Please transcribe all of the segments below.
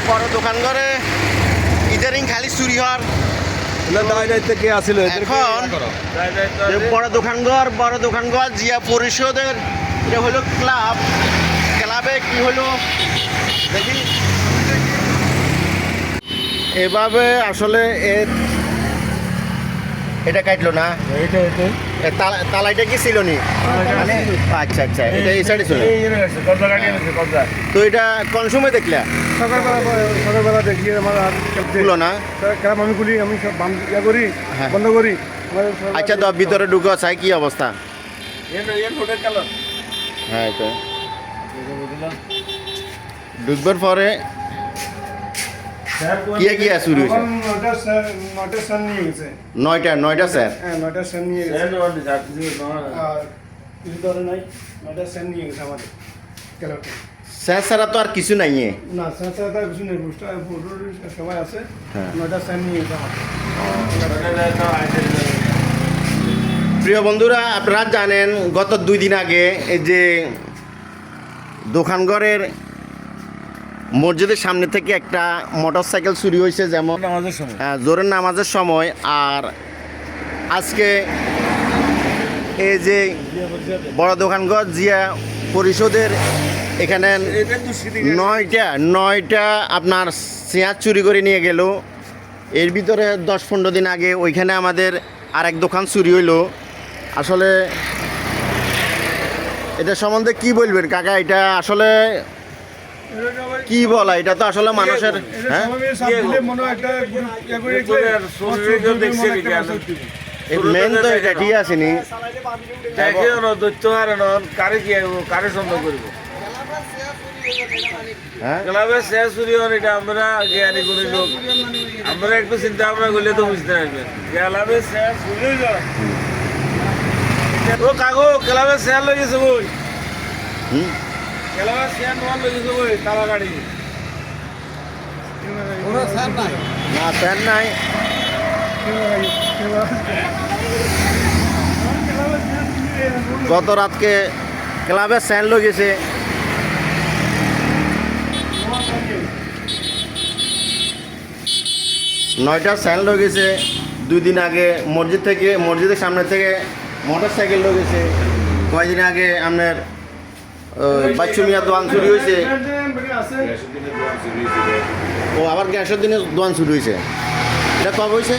বড় দোকান করে ইদারিং খালি চুরি হওয়ার কে আসছিল এখন যে বড় দোকানঘর জিয়া পরিষদের এটা হলো ক্লাব। ক্লাবে কি হলো দেখি এভাবে আসলে এটা কাটলো না, তালাইটা কি ছিল নি? আচ্ছা আচ্ছা, এটা এই সাইডে ছিল। তো এটা কোন সময় দেখলে? সকালবেলা দেখি আমার খুলো না। আমি খুলি, আমি সব করি, বন্ধ করি। আচ্ছা, তো ভিতরে ঢুকে চাই কি অবস্থা। হ্যাঁ, এটা ঢুকবার পরে কি শুরু হয়েছে? 9টা স্যার। হ্যাঁ, 9টা সেন নিয়ে গেছে। আর কিছু ধরে নাই, 9টা সেন নিয়ে গেছে আমাদের ক্লাবটা। স্যার ছাড়া তো আর কিছু নাই। না, স্যার তার কিছু নেই, সবাই আছে। হ্যাঁ। 9টা সেন নিয়ে গেছে আমাদের। প্রিয় বন্ধুরা, আপনারা জানেন গত 2 দিন আগে এই যে দোকানঘরের মসজিদের সামনে থেকে একটা মোটরসাইকেল চুরি হয়েছে, যেমন জোরের নামাজের সময়। আর আজকে এই যে বড় দোকানঘর জিয়া পরিষদের এখানে 9টা আপনার চেয়ার চুরি করে নিয়ে গেল। এর ভিতরে 10-15 দিন আগে ওইখানে আমাদের আরেক দোকান চুরি হইলো। আসলে এটা সম্বন্ধে কি বলবেন কাকা? এটা আসলে কি বলা, এটা তো আসলে মানুষের মেন তো এটা ঠিক আছে নি। আমরা একটু চিন্তা ভাবনা করলে তো বুঝতে পারবেন। ও কাকু ক্লাবের শেয়ার লই গেছে বই, ক্লাবের শেয়ার নোয়ার লই গেছে বই, তালা গাড়ি না স্যার নাই। গত রাতকে ক্লাবের স্যান্ড লই গেছে। নয়টা স্যান্ড লই গেছে। 2 দিন আগে মসজিদের সামনে থেকে মোটরসাইকেল লই গেছে। কয়েকদিন আগে আপনার বাচ্চু মিয়া দোয়ান চুরি হয়েছে। ও আবার গ্যাসের দিনে দোয়ান চুরি হয়েছে। এটা কবে হয়েছে?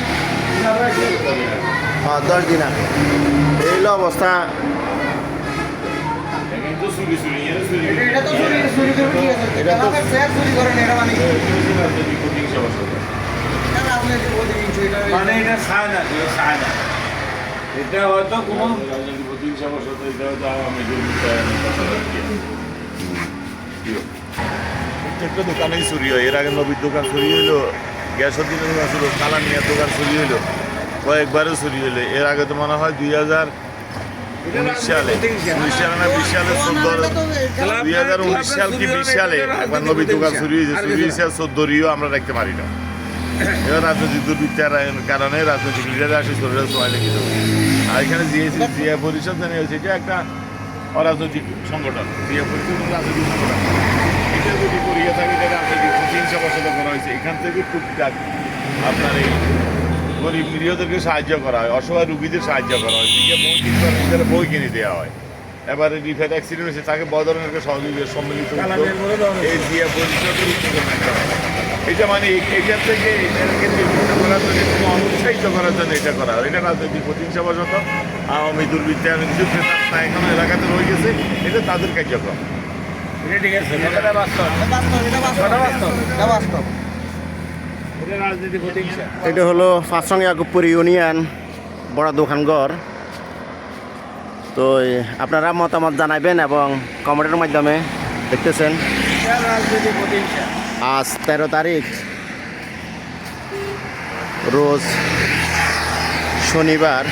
10 দিন আগে। এই হলো অবস্থা। মানে এটা চায় না, এটা হয়তো কোনো প্রত্যেকটা দোকানেই চুরি হয়। এর আগে নবীর দোকান চুরি হইলো, গ্যাসের দিনের দোকান ছিল, কালামিয়ার দোকান চুরি হইলো, কয়েকবারও চুরি হইলো। এর আগে তো মনে হয় 2019 সালে না 20 সালে 2019 সাল কি 20 সালে একবার নবীর দোকান চুরি হয়েছে। চুরি হয়েছে 14 আমরা রাখতে পারি না। এবার রাজনৈতিক দুর্বৃত্তার কারণে রাজনৈতিক লিডারে আসে শরীরের সময় লেগে যাবে। আর এখানে জিয়া পরিষদ জানিয়ে হয়েছে এটা একটা অরাজনৈতিক সংগঠন। জিয়া পরিষদ রাজনৈতিক সংগঠন। এটা যদি করিয়ে থাকে এটা রাজনৈতিক হিংসা পছন্দ করা হয়েছে। এখান থেকে টুকটাক আপনার এই গরিব নিরীহদেরকে সাহায্য করা হয়, অসহায় রুগীদের সাহায্য করা হয়। দিকে মসজিদ বই কিনে দেওয়া হয়। এবারে রিফাত অ্যাক্সিডেন্ট হয়েছে, তাকে বড় ধরনের একটা সহযোগিতা সম্মিলিত এই জিয়া পরিষদের উদ্যোগ নেওয়া হয়। এটা মানে এখান থেকে করার জন্য কোনো অনুৎসাহিত করার জন্য এটা করা হয়। এটা রাজনৈতিক প্রতিহিংসাবশত আওয়ামী দুর্বৃত্তি কিছু ক্রেতা এখনো এলাকাতে রয়ে গেছে, এটা তাদের কার্যক্রম। এটা ঠিক আছে, এটা বাস্তব, এটা রাজনীতি প্রতিহিংসা। এটা হলো 5 নং ইয়াকুবপুর ইউনিয়ন বড় দোকানঘর। তো আপনারা মতামত জানাবেন এবং কমেন্টের মাধ্যমে দেখতেছেন। রাজনীতি প্রতিহিংসা। আজ 13 তারিখ, রোজ শনিবার।